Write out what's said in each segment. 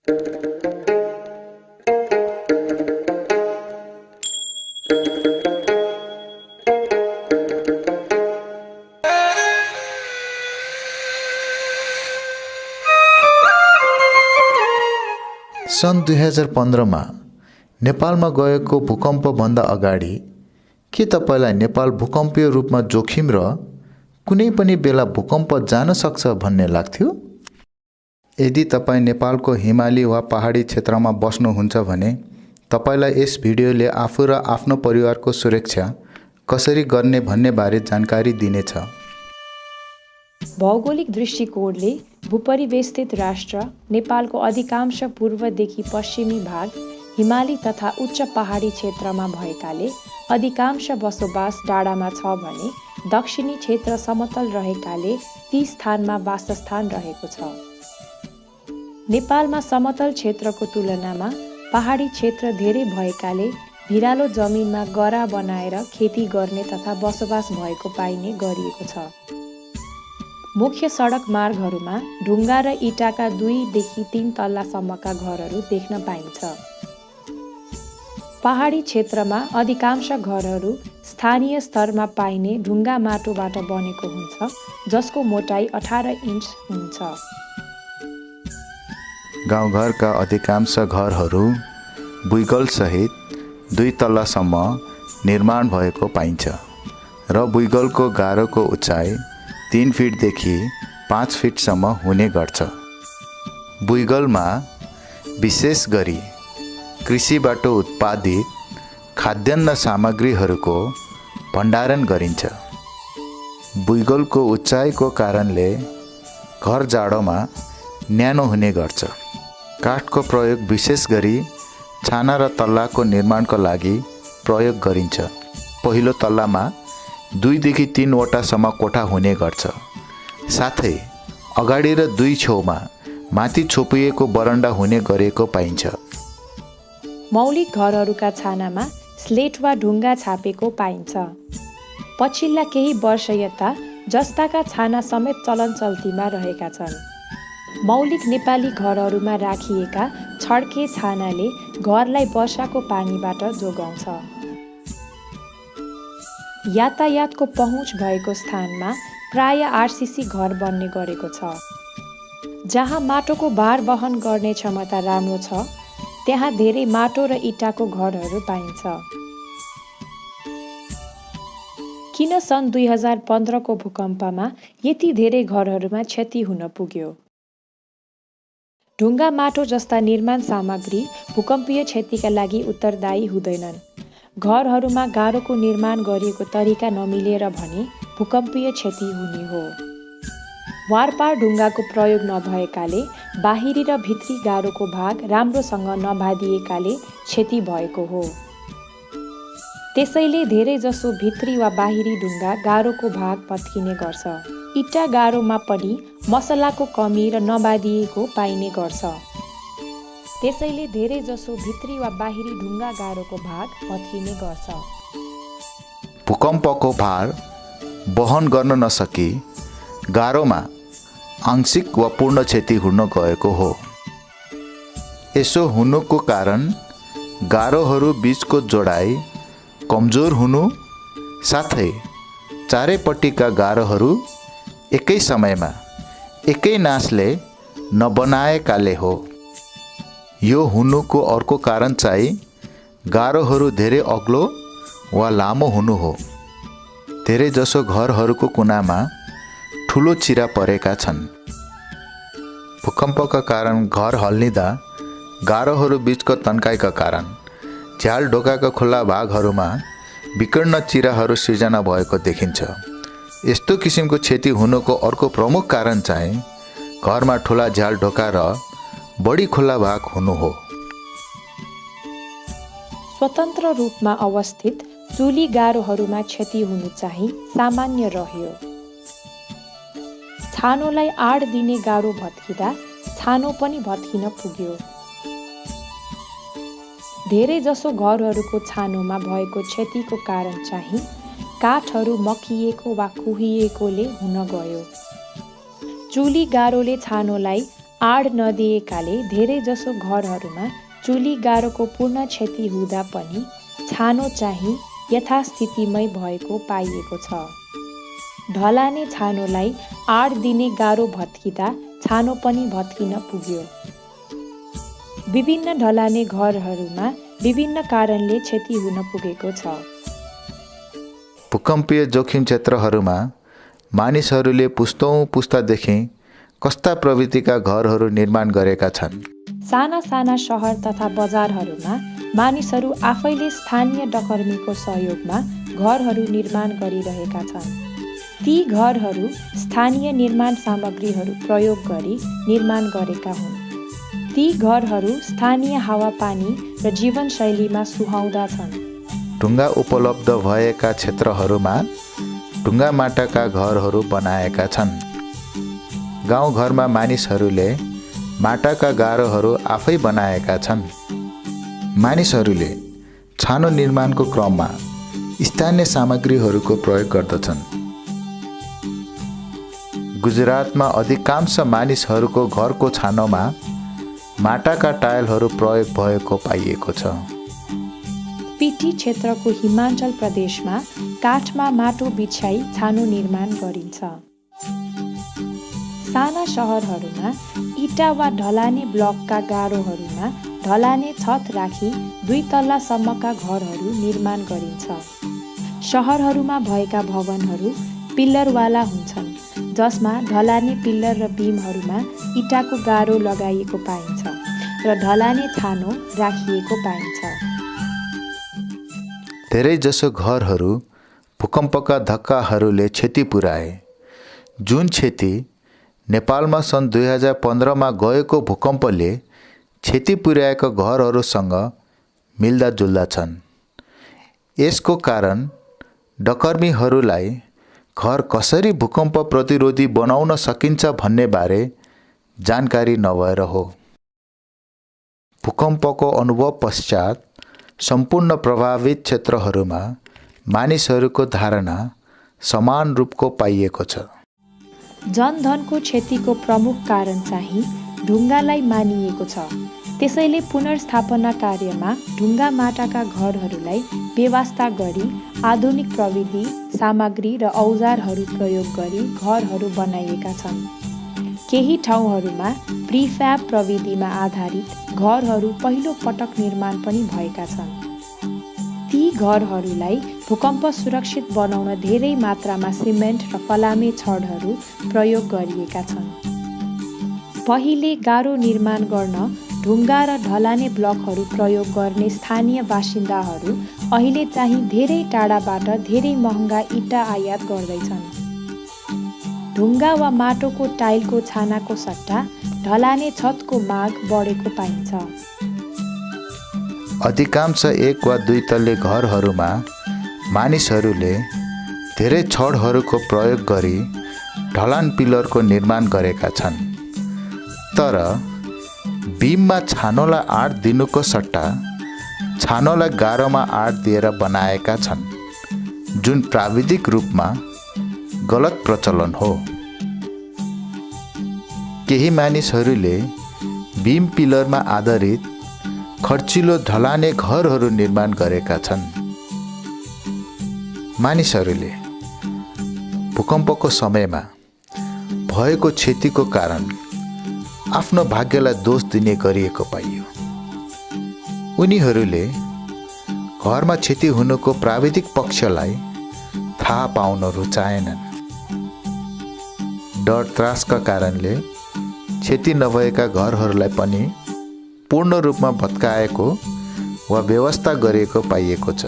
सन् 2015 मा नेपालमा गएको भूकम्पभन्दा अगाडि के तपाईलाई नेपाल भूकम्पीय रूपमा जोखिम र कुनै पनि बेला भूकम्प जान सक्छ भन्ने लाग्थ्यो? यदि तपाईँ नेपालको हिमाली वा पहाडी क्षेत्रमा बस्नुहुन्छ भने तपाईलाई यस भिडियोले आफू र आफ्नो परिवारको सुरक्षा कसरी गर्ने भन्ने बारे जानकारी दिनेछ। भौगोलिक दृष्टिकोणले भूपरिवेष्टित राष्ट्र नेपालको अधिकांश पूर्वदेखि पश्चिमी भाग हिमाली तथा उच्च पहाडी क्षेत्रमा भएकाले अधिकांश बसोबास डाँडामा छ भने दक्षिणी क्षेत्र समतल रहेकाले ती स्थानमा वासस्थान रहेको छ। नेपालमा समतल क्षेत्रको तुलनामा पहाडी क्षेत्र धेरै भएकाले भिरालो जमिनमा गरा बनाएर खेती गर्ने तथा बसोबास भएको पाइने गरिएको छ। मुख्य सडक मार्गहरूमा ढुङ्गा र इटाका 2 देखि 3 तल्लासम्मका घरहरू देख्न पाइन्छ। पहाडी क्षेत्रमा अधिकांश घरहरू स्थानीय स्तरमा पाइने ढुङ्गा माटोबाट बनेको हुन्छ, जसको मोटाई 18 इन्च हुन्छ। गाउँघरका अधिकांश घरहरू बुइगल सहित 2 तल्लासम्म निर्माण भएको पाइन्छ र बुइगलको गारोको उचाइ 3 फिटदेखि 5 फिटसम्म हुने गर्छ। बुइगलमा विशेष गरी कृषिबाट उत्पादित खाद्यान्न सामग्रीहरूको भण्डारण गरिन्छ। बुइगलको उचाइको कारणले घर जाडोमा न्यानो हुने गर्छ। काठको प्रयोग विशेष गरी छाना र तल्लाको निर्माणको लागि प्रयोग गरिन्छ। पहिलो तल्लामा 2 देखि 3 वटासम्म कोठा हुने गर्छ। साथै अगाडि र 2 छेउमा माथि छोपिएको बरन्डा हुने गरेको पाइन्छ। मौलिक घरहरूका छानामा स्लेट वा ढुङ्गा छापेको पाइन्छ। पछिल्ला केही वर्ष यता जस्ताका छाना समेत चलन चल्तीमा रहेका छन्। मौलिक नेपाली घरहरूमा राखिएका छड्के छानाले घरलाई वर्षाको पानीबाट जोगाउँछ। यातायातको पहुँच भएको स्थानमा प्राय आरसीसी घर बन्ने गरेको छ। जहाँ माटोको भार वहन गर्ने क्षमता राम्रो छ, त्यहाँ धेरै माटो र इटाको घरहरू पाइन्छ। किन सन् 2015 को भूकम्पमा यति धेरै घरहरूमा क्षति हुन पुग्यो? ढुङ्गा माटो जस्ता निर्माण सामग्री भूकम्पीय क्षतिका लागि उत्तरदायी हुँदैनन्। घरहरूमा गारोको निर्माण गरिएको तरिका नमिलेर भने भूकम्पीय क्षति हुने हो। वारपार ढुङ्गाको प्रयोग नभएकाले बाहिरी र भित्री गारोको भाग राम्रोसँग नबाँधिएकाले क्षति भएको हो। त्यसैले धेरै जसो भित्री वा बाहिरी ढुङ्गा गारोको भाग भत्किने गर्छ। इटा गारोमा पनि मसलाको कमी र नबाँधिएको पाइने गर्छ। त्यसैले धेरै जसो भित्री वा बाहिरी ढुङ्गा गारोको भाग भत्किने गर्छ। भूकम्पको भार वहन गर्न नसकी गारोमा आंशिक वा पूर्ण क्षति हुन गएको हो। यसो हुनुको कारण गारोहरू बीचको जोडाइ कमजोर हुनु साथै चारैपट्टिका गारोहरू एकै समयमा एकै नासले नबनाएकाले हो। यो हुनुको अर्को कारण चाहिँ गारोहरू धेरै अग्लो वा लामो हुनु हो। धेरै जसो घरहरूको कुनामा ठुलो चिरा परेका छन्। भूकम्पका कारण घर हल्लिँदा गारोहरू बीचको तन्काइका कारण झ्याल ढोकाका खुल्ला भागहरूमा विकर्ण चिराहरू सिर्जना भएको देखिन्छ। यस्तो किसिमको क्षति हुनुको अर्को प्रमुख कारण चाहिँ घरमा ठुला झ्याल ढोका र बढी खुल्ला भाग हुनु हो। स्वतन्त्र रूपमा अवस्थित चुली गारोहरूमा क्षति हुनु चाहिँ सामान्य रह्यो। छानोलाई आड दिने गारो भत्किँदा छानो पनि भत्किन पुग्यो। धेरै जसो घरहरूको छानोमा भएको क्षतिको कारण चाहिँ काठहरू मकिएको वा कुहिएकोले हुन गयो। चुली गारोले छानोलाई आड नदिएकाले धेरैजसो घरहरूमा चुली गारोको पूर्ण क्षति हुँदा पनि छानो चाहिँ यथास्थितिमै भएको पाइएको छ। ढलाने छानोलाई आड दिने गारो भत्किँदा छानो पनि भत्किन पुग्यो। विभिन्न ढलाने घरहरूमा विभिन्न कारणले क्षति हुन पुगेको छ। भूकम्पीय जोखिम क्षेत्रहरूमा मानिसहरूले पुस्तौँ पुस्तादेखि कस्ता प्रवृत्तिका घरहरू निर्माण गरेका छन्? साना साना सहर तथा बजारहरूमा मानिसहरू आफैले स्थानीय डकर्मीको सहयोगमा घरहरू निर्माण गरिरहेका छन्। ती घरहरू स्थानीय निर्माण सामग्रीहरू प्रयोग गरी निर्माण गरेका हुन्। ती घरहरू स्थानीय हावापानी र जीवनशैलीमा सुहाउँदा छन्। ढुङ्गा उपलब्ध भएका क्षेत्रहरूमा ढुङ्गा माटाका घरहरू बनाएका छन्। गाउँघरमा मानिसहरूले माटाका गारोहरू आफै बनाएका छन्। मानिसहरूले छानो निर्माणको क्रममा स्थानीय सामग्रीहरूको प्रयोग गर्दछन्। गुजरातमा अधिकांश मानिसहरूको घरको छानोमा माटाका टाइलहरू प्रयोग भएको पाइएको छ। पिटी क्षेत्रको हिमाचल प्रदेशमा काठमा माटो बिछ्याई छानो निर्माण गरिन्छ। साना सहरहरूमा इटा वा ढलाने ब्लकका गारोहरूमा ढलाने छत राखी 2 तल्लासम्मका घरहरू निर्माण गरिन्छ। सहरहरूमा भएका भवनहरू पिल्लरवाला हुन्छन्, जसमा ढलाने पिल्लर र बीमहरूमा इटाको गारो लगाइएको पाइन्छ र ढलाने छानो राखिएको पाइन्छ। धेरैजसो घरहरू भूकम्पका धक्काहरूले क्षति पुर्याए। जुन क्षति नेपालमा सन् 2015मा गएको भूकम्पले क्षति पुर्याएका घरहरूसँग मिल्दाजुल्दा छन्। यसको कारण डकर्मीहरूलाई घर कसरी भूकम्प प्रतिरोधी बनाउन सकिन्छ भन्ने बारे जानकारी नभएर हो। भूकम्पको अनुभव पश्चात सम्पूर्ण प्रभावित क्षेत्रहरूमा मानिसहरूको धारणा समान रूपको पाइएको छ। जनधनको क्षतिको प्रमुख कारण चाहिँ ढुङ्गालाई मानिएको छ। त्यसैले पुनर्स्थापना कार्यमा ढुङ्गा माटाका घरहरूलाई व्यवस्था गरी आधुनिक प्रविधि, सामग्री र औजारहरू प्रयोग गरी घरहरू बनाइएका छन्। केही ठाउँहरूमा प्रिफ्याब प्रविधिमा आधारित घरहरू पहिलो पटक निर्माण पनि भएका छन्। ती घरहरूलाई भूकम्प सुरक्षित बनाउन धेरै मात्रामा सिमेन्ट र फलामे छडहरू प्रयोग गरिएका छन्। पहिले गारो निर्माण गर्न ढुङ्गा र ढलाने ब्लकहरू प्रयोग गर्ने स्थानीय बासिन्दाहरू अहिले चाहिँ धेरै टाढाबाट धेरै महँगा इँटा आयात गर्दैछन्। ढुङ्गा वा माटोको टाइलको छानाको सट्टा ढलाने छतको माग बढेको पाइन्छ। अधिकांश 1 वा 2 तल्ले घरहरूमा मानिसहरूले धेरै छडहरूको प्रयोग गरी ढलान पिलरको निर्माण गरेका छन्। तर बीममा छानोलाई आड दिनुको सट्टा छानोलाई गारोमा आड दिएर बनाएका छन्, जुन प्राविधिक रूपमा गलत प्रचलन हो। केही मानिसहरूले बीम पिलरमा आधारित खर्चिलो ढलाने घरहरू निर्माण गरेका छन्। मानिसहरूले भूकम्पको समयमा भएको क्षतिको कारण आफ्नो भाग्यलाई दोष दिने गरिएको पाइयो। उनीहरूले घरमा क्षति हुनुको प्राविधिक पक्षलाई थाहा पाउन रुचाएनन्। डर त्रासका कारणले क्षति नभएका घरहरूलाई पनि पूर्ण रूपमा भत्काएको वा व्यवस्था गरिएको पाइएको छ।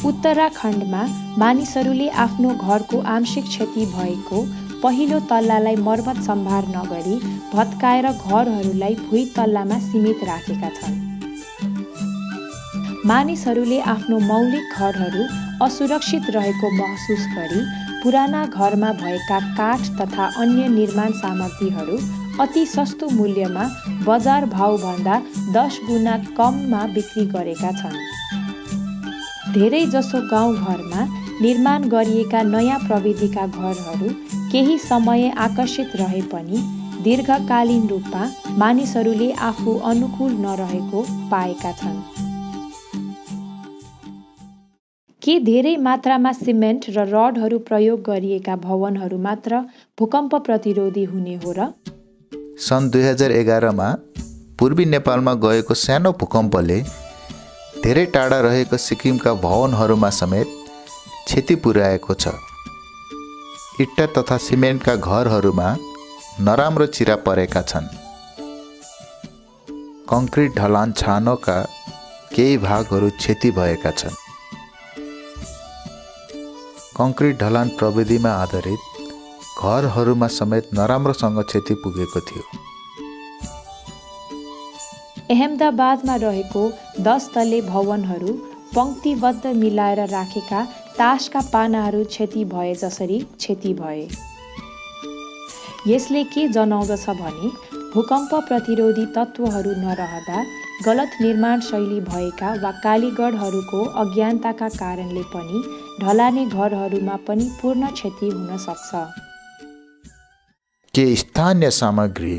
उत्तराखण्डमा मानिसहरूले आफ्नो घरको आंशिक क्षति भएको पहिलो तल्लालाई मर्मत सम्भार नगरी भत्काएर घरहरूलाई भुइँ तल्लामा सीमित राखेका छन्। मानिसहरूले आफ्नो मौलिक घरहरू असुरक्षित रहेको महसुस गरी पुराना घरमा भएका काठ तथा अन्य निर्माण सामग्रीहरू अति सस्तो मूल्यमा बजार भाउभन्दा 10 गुणा कममा बिक्री गरेका छन्। धेरै जसो गाउँघरमा निर्माण गरिएका नयाँ प्रविधिका घरहरू केही समय आकर्षित रहे पनि दीर्घकालीन रूपमा मानिसहरूले आफू अनुकूल नरहेको पाएका छन्। के धेरै मात्रामा सिमेन्ट र रडहरू प्रयोग गरिएका भवनहरू मात्र भूकम्प प्रतिरोधी हुने हो र? सन् 2011मा पूर्वी नेपालमा गएको सानो भूकम्पले धेरै टाढा रहेको सिक्किमका भवनहरूमा समेत क्षति पुर्याएको छ। इट्टा तथा सिमेन्टका घरहरूमा नराम्रो चिरा परेका छन्। कङ्क्रिट ढलान छानोका केही भागहरू क्षति भएका छन्। कङ्क्रिट ढलान प्रविधिमा आधारित घरहरूमा समेत नराम्रोसँग क्षति पुगेको थियो। अहमदाबादमा रहेको 10 तल्ले भवनहरू पङ्क्तिबद्ध मिलाएर राखेका तासका पानाहरू क्षति भए जसरी क्षति भए। यसले के जनाउँदछ भने भूकम्प प्रतिरोधी तत्त्वहरू नरहँदा गलत निर्माण शैली भएका वा कालीगढहरूको अज्ञानताका कारणले पनि ढलाने घरहरूमा पनि पूर्ण क्षति हुन सक्छ। के स्थानीय सामग्री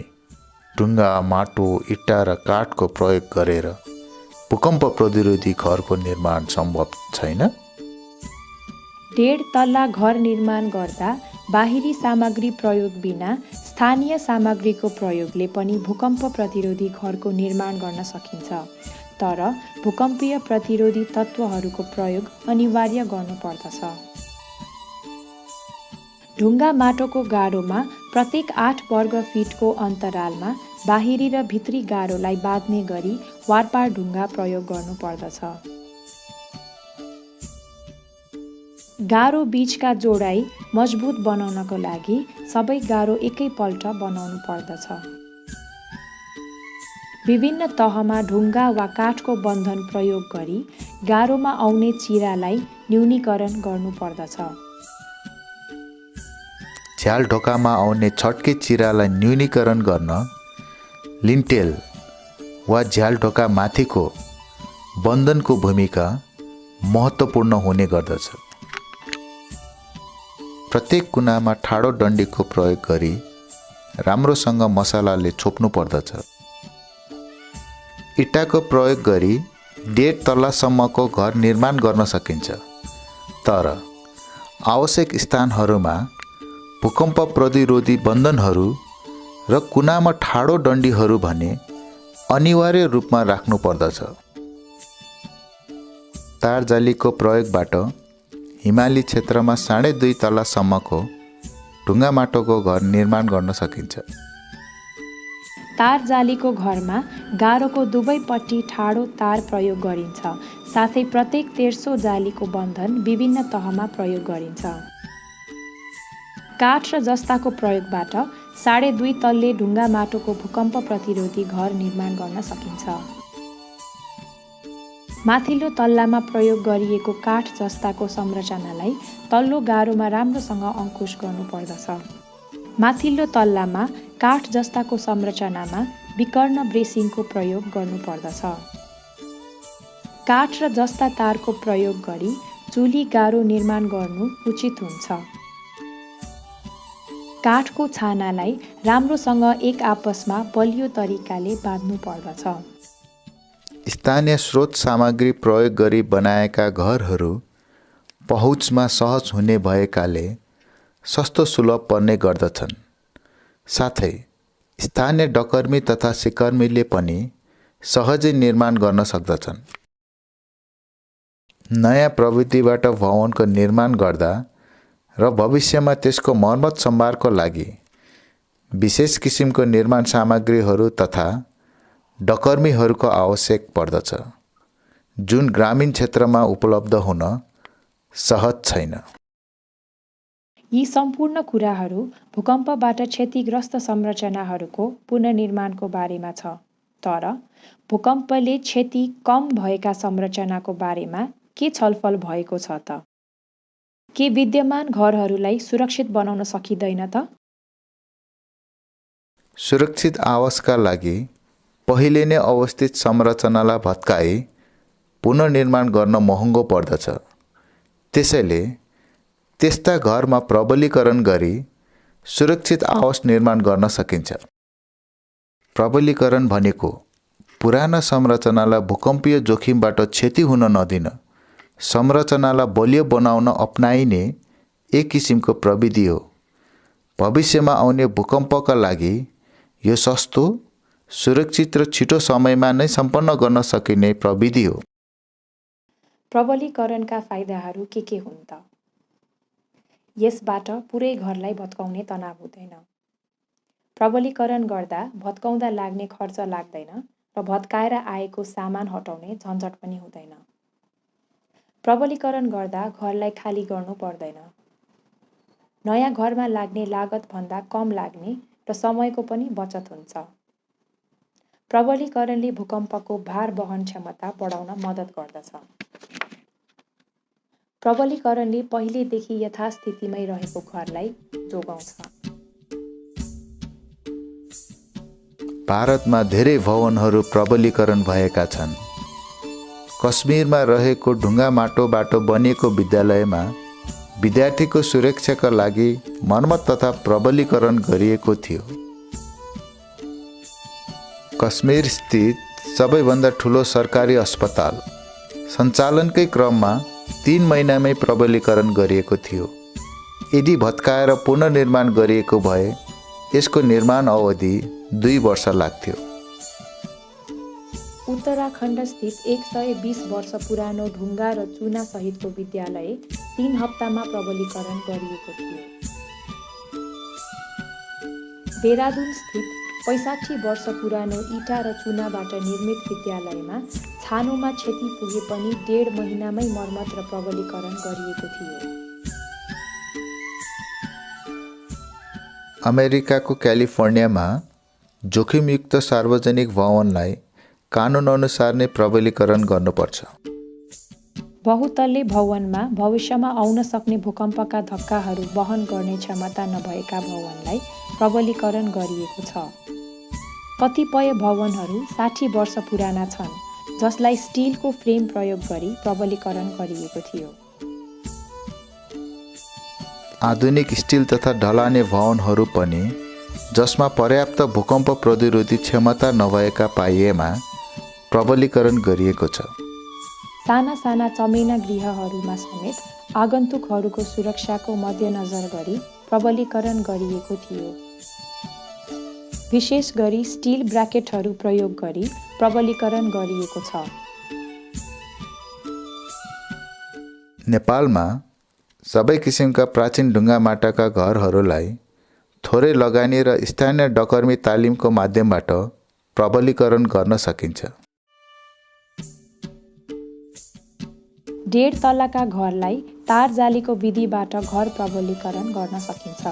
ढुङ्गा, माटो, इट्टा र काठको प्रयोग गरेर भूकम्प प्रतिरोधी घरको निर्माण सम्भव छैन? 1.5 तल्ला घर निर्माण गर्दा बाहिरी सामग्री प्रयोग बिना स्थानीय सामग्रीको प्रयोगले पनि भूकम्प प्रतिरोधी घरको निर्माण गर्न सकिन्छ। तर भूकम्पीय प्रतिरोधी तत्त्वहरूको प्रयोग अनिवार्य गर्नुपर्दछ। ढुङ्गा माटोको गारोमा प्रत्येक 8 वर्ग फिटको अन्तरालमा बाहिरी र भित्री गारोलाई बाँध्ने गरी वारपार ढुङ्गा प्रयोग गर्नुपर्दछ। गारो बीचका जोडाई मजबुत बनाउनको लागि सबै गारो एकैपल्ट बनाउनु पर्दछ। विभिन्न तहमा ढुङ्गा वा काठको बन्धन प्रयोग गरी गारोमा आउने चिरालाई न्यूनीकरण गर्नुपर्दछ। झ्याल ढोकामा आउने छड्के चिरालाई न्यूनीकरण गर्न लिन्टेल वा झ्याल ढोका माथिको बन्धनको भूमिका महत्त्वपूर्ण हुने गर्दछ। प्रत्येक कुनामा ठाडो डन्डीको प्रयोग गरी राम्रोसँग मसलाले छोप्नु पर्दछ। इट्टाको प्रयोग गरी 1.5 तल्लासम्मको घर निर्माण गर्न सकिन्छ। तर आवश्यक स्थानहरूमा भूकम्प प्रतिरोधी बन्धनहरू र कुनामा ठाडो डन्डीहरू भने अनिवार्य रूपमा राख्नु पर्दछ। तार जालीको प्रयोगबाट हिमाली क्षेत्रमा 2.5 तल्लासम्मको ढुङ्गा माटोको घर निर्माण गर्न सकिन्छ। तार जालीको घरमा गारोको दुवैपट्टि ठाडो तार प्रयोग गरिन्छ। साथै प्रत्येक तेर्सो जालीको बन्धन विभिन्न तहमा प्रयोग गरिन्छ। काठ र जस्ताको प्रयोगबाट 2.5 तल्ले ढुङ्गा माटोको भूकम्प प्रतिरोधी घर निर्माण गर्न सकिन्छ। माथिल्लो तल्लामा प्रयोग गरिएको काठ जस्ताको संरचनालाई तल्लो गारोमा राम्रोसँग अंकुश गर्नुपर्दछ। माथिल्लो तल्लामा काठ जस्ताको संरचनामा विकर्ण ब्रेसिङको प्रयोग गर्नुपर्दछ। काठ र जस्ता तारको प्रयोग गरी चुली गारो निर्माण गर्नु उचित हुन्छ। काठको छानालाई राम्रोसँग एक आपसमा बलियो तरिकाले बाँध्नु पर्दछ। स्थानीय स्रोत सामग्री प्रयोग गरी बनाएका घरहरू पहुँचमा सहज हुने भएकाले सस्तो सुलभ पर्ने गर्दछन्। साथै स्थानीय डकर्मी तथा सिकर्मीले पनि सहजै निर्माण गर्न सक्दछन्। नयाँ प्रविधिबाट भवनको निर्माण गर्दा र भविष्यमा त्यसको मर्मत सम्भारको लागि विशेष किसिमको निर्माण सामग्रीहरू तथा डकर्मीहरूको आवश्यक पर्दछ, जुन ग्रामीण क्षेत्रमा उपलब्ध हुन सहज छैन। यी सम्पूर्ण कुराहरू भूकम्पबाट क्षतिग्रस्त संरचनाहरूको पुनर्निर्माणको बारेमा छ। तर भूकम्पले क्षति कम भएका संरचनाको बारेमा के छलफल भएको छ त? के विद्यमान घरहरूलाई सुरक्षित बनाउन सकिँदैन त? सुरक्षित आवासका लागि पहिले नै अवस्थित संरचनालाई भत्काई पुनर्निर्माण गर्न महँगो पर्दछ। त्यसैले त्यस्ता घरमा प्रबलीकरण गरी सुरक्षित आवास निर्माण गर्न सकिन्छ। प्रबलीकरण भनेको पुराना संरचनालाई भूकम्पीय जोखिमबाट क्षति हुन नदिन संरचनालाई बलियो बनाउन अपनाइने एक किसिमको प्रविधि हो। भविष्यमा आउने भूकम्पका लागि यो सस्तो, सुरक्षित र छिटो समयमा नै सम्पन्न गर्न सकिने प्रविधि हो। प्रबलीकरणका फाइदाहरू के हुन् त? यसबाट पुरै घरलाई भत्काउने तनाव हुँदैन। प्रबलीकरण गर्दा भत्काउँदा लाग्ने खर्च लाग्दैन र भत्काएर आएको सामान हटाउने झन्झट पनि हुँदैन। प्रबलीकरण गर्दा घरलाई खाली गर्नु पर्दैन। नयाँ घरमा लाग्ने लागतभन्दा कम लाग्ने र समयको पनि बचत हुन्छ। प्रबलीकरणले भूकम्पको भार वहन क्षमता बढाउन मद्दत गर्दछ। प्रबलीकरणले पहिलेदेखि यथास्थितिमै रहेको घरलाई जोगाउँछ। भारतमा धेरै भवनहरू प्रबलीकरण भएका छन्। कश्मीरमा रहेको ढुङ्गा माटोबाट बनिएको विद्यालयमा विद्यार्थीको सुरक्षाका लागि मर्मत तथा प्रबलीकरण गरिएको थियो। कश्मीर स्थित सबैभन्दा ठुलो सरकारी अस्पताल सञ्चालनकै क्रममा 3 महिनामै प्रबलीकरण गरिएको थियो। यदि भत्काएर पुनर्निर्माण गरिएको भए यसको निर्माण अवधि 2 वर्ष लाग्थ्यो। उत्तराखण्ड स्थित 120 वर्ष पुरानो ढुङ्गा र चुना सहितको विद्यालय 3 हप्तामा प्रबलीकरण गरिएको थियो। देहरादून स्थित 65 वर्ष पुरानो इँटा र चुनाबाट निर्मित विद्यालयमा छानोमा क्षति पुगे पनि 1.5 महिनामै मर्मत र प्रबलीकरण गरिएको थियो। अमेरिकाको क्यालिफोर्नियामा जोखिमयुक्त सार्वजनिक भवनलाई कानुनअनुसार नै प्रबलीकरण गर्नुपर्छ। बहुतल्ले भवनमा भविष्यमा आउन सक्ने भूकम्पका धक्काहरू वहन गर्ने क्षमता नभएका भवनलाई प्रबलीकरण गरिएको छ। कतिपय भवनहरू 60 वर्ष पुराना छन्, जसलाई स्टिलको फ्रेम प्रयोग गरी प्रबलीकरण गरिएको थियो। आधुनिक स्टिल तथा ढलाने भवनहरू पनि जसमा पर्याप्त भूकम्प प्रतिरोधी क्षमता नभएका पाइएमा प्रबलीकरण गरिएको छ। साना साना चमेना गृहहरूमा समेत आगन्तुकहरूको सुरक्षाको मध्यनजर गरी प्रबलीकरण गरिएको थियो। विशेष गरी स्टिल ब्राकेटहरू प्रयोग गरी प्रबलीकरण गरिएको छ। नेपालमा सबै किसिमका प्राचीन ढुङ्गा माटाका घरहरूलाई थोरै लगानी र स्थानीय डकर्मी तालिमको माध्यमबाट प्रबलीकरण गर्न सकिन्छ। 1.5 तलाका घरलाई तार जालीको विधिबाट घर प्रबलीकरण गर्न सकिन्छ।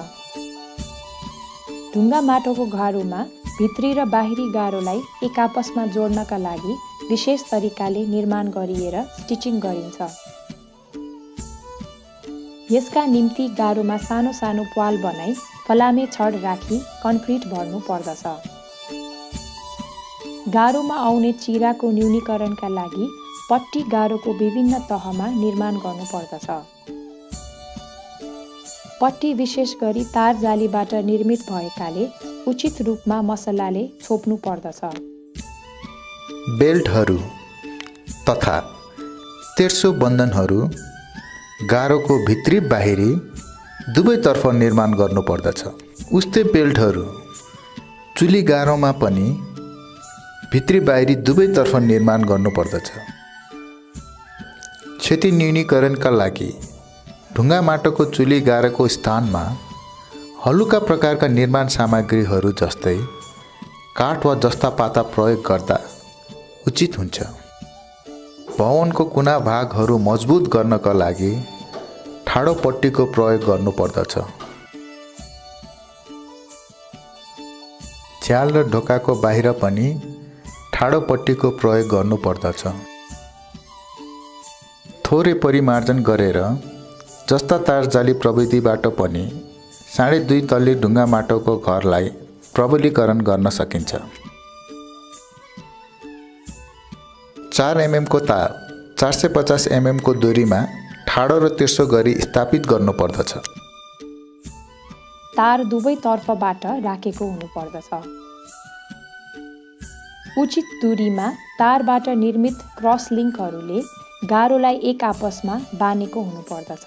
ढुङ्गा माटोको गाह्रोमा भित्री र बाहिरी गाह्रोलाई एक आपसमा जोड्नका लागि विशेष तरिकाले निर्माण गरिएर स्टिचिङ गरिन्छ। यसका निम्ति गाह्रोमा सानो सानो प्वाल बनाई फलामे छड राखी कन्क्रिट भर्नु पर्दछ। गाह्रोमा आउने चिराको न्यूनीकरणका लागि पट्टी गाह्रोको विभिन्न तहमा निर्माण गर्नु पर्दछ। पट्टी विशेष गरी तार जालीबाट निर्मित भएकाले उचित रूपमा मसलाले छोप्नु पर्दछ। बेल्टहरू तथा तेर्सो बन्धनहरू गाह्रोको भित्री बाहिरी दुवैतर्फ निर्माण गर्नुपर्दछ। उस्तै बेल्टहरू चुली गाह्रोमा पनि भित्री बाहिरी दुवैतर्फ निर्माण गर्नुपर्दछ। क्षति न्यूनीकरणका लागि ढुङ्गा माटोको चुली गाह्रोको स्थानमा हलुका प्रकारका निर्माण सामग्रीहरू जस्तै काठ वा जस्ता पाता प्रयोग गर्दा उचित हुन्छ। भवनको कुना भागहरू मजबुत गर्नका लागि ठाडो पट्टीको प्रयोग गर्नुपर्दछ। झ्याल र ढोकाको बाहिर पनि ठाडो पट्टीको प्रयोग गर्नुपर्दछ। थोरै परिमार्जन गरेर जस्ता तार जाली प्रविधिबाट पनि 2.5 तल्ले ढुङ्गा माटोको घरलाई प्रबलीकरण गर्न सकिन्छ। 4 mm को तार 450 mm को दूरीमा ठाडो र तेर्सो गरी स्थापित गर्नुपर्दछ। तार दुवैतर्फबाट राखेको हुनुपर्दछ। उचित दूरीमा तारबाट निर्मित क्रस लिङ्कहरूले गारोलाई एक आपसमा बाँधेको हुनुपर्दछ।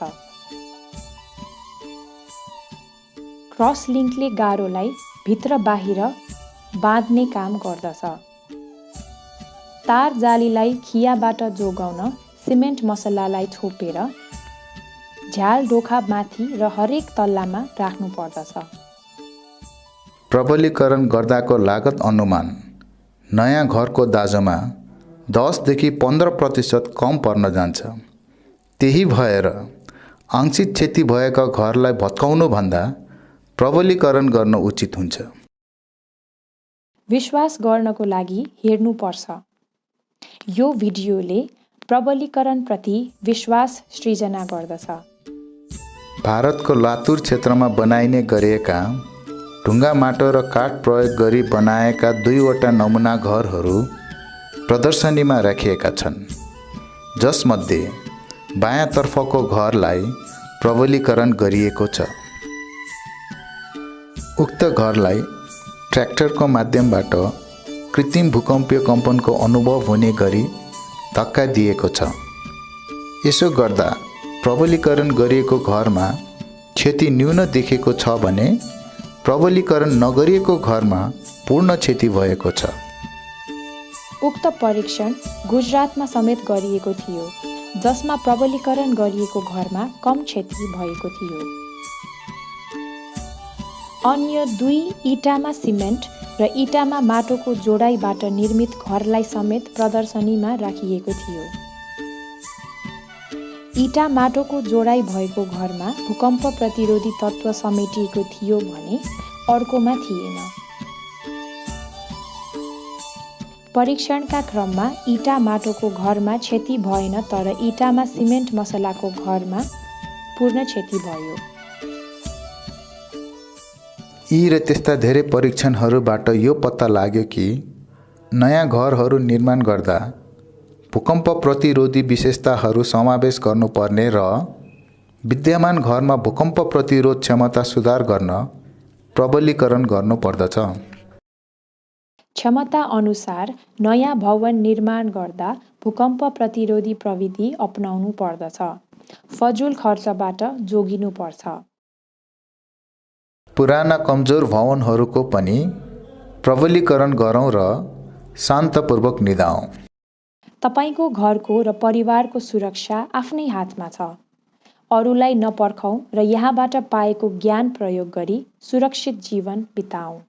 क्रस लिङ्कले गारोलाई भित्र बाहिर बाँध्ने काम गर्दछ। तार जालीलाई खियाबाट जोगाउन सिमेन्ट मसलालाई छोपेर झ्याल ढोका माथि र हरेक तल्लामा राख्नु पर्दछ। प्रबलीकरण गर्दाको लागत अनुमान नयाँ घरको दाँजोमा 10 देखि 15% कम पर्न जान्छ। त्यही भएर आंशिक क्षति भएका घरलाई भत्काउनुभन्दा प्रबलीकरण गर्न उचित हुन्छ। विश्वास गर्नको लागि हेर्नुपर्छ। यो भिडियोले प्रबलीकरणप्रति विश्वास सृजना गर्दछ। भारतको लातुर क्षेत्रमा बनाइने गरिएका ढुङ्गा माटो र काठ प्रयोग गरी बनाएका 2वटा नमुना घरहरू प्रदर्शनीमा राखिएका छन्, जसमध्ये बायाँतर्फको घरलाई प्रबलीकरण गरिएको छ। उक्त घरलाई ट्र्याक्टरको माध्यमबाट कृत्रिम भूकम्पीय कम्पनको अनुभव हुने गरी धक्का दिएको छ। यसो गर्दा प्रबलीकरण गरिएको घरमा क्षति न्यून देखेको छ भने प्रबलीकरण नगरिएको घरमा पूर्ण क्षति भएको छ। उक्त परीक्षण गुजरातमा समेत गरिएको थियो, जसमा प्रबलीकरण गरिएको घरमा कम क्षति भएको थियो। अन्य 2 इँटामा सिमेन्ट र इँटामा माटोको जोडाइबाट निर्मित घरलाई समेत प्रदर्शनीमा राखिएको थियो। इँटा माटोको जोडाइ भएको घरमा भूकम्प प्रतिरोधी तत्त्व समेटिएको थियो भने अर्कोमा थिएन। परीक्षणका क्रममा इँटा माटोको घरमा क्षति भएन, तर इँटामा सिमेन्ट मसलाको घरमा पूर्ण क्षति भयो। यी र त्यस्ता धेरै परीक्षणहरूबाट यो पत्ता लाग्यो कि नयाँ घरहरू निर्माण गर्दा भूकम्प प्रतिरोधी विशेषताहरू समावेश गर्नुपर्ने र विद्यमान घरमा भूकम्प प्रतिरोध क्षमता सुधार गर्न प्रबलीकरण गर्नुपर्दछ। क्षमता अनुसार नयाँ भवन निर्माण गर्दा भूकम्प प्रतिरोधी प्रविधि अपनाउनु पर्दछ। फजुल खर्चबाट जोगिनुपर्छ। पुराना कमजोर भवनहरूको पनि प्रबलीकरण गरौँ र शान्तपूर्वक निदाऔँ। तपाईको घरको र परिवारको सुरक्षा आफ्नै हातमा छ। अरूलाई नपर्खौँ र यहाँबाट पाएको ज्ञान प्रयोग गरी सुरक्षित जीवन बिताऔँ।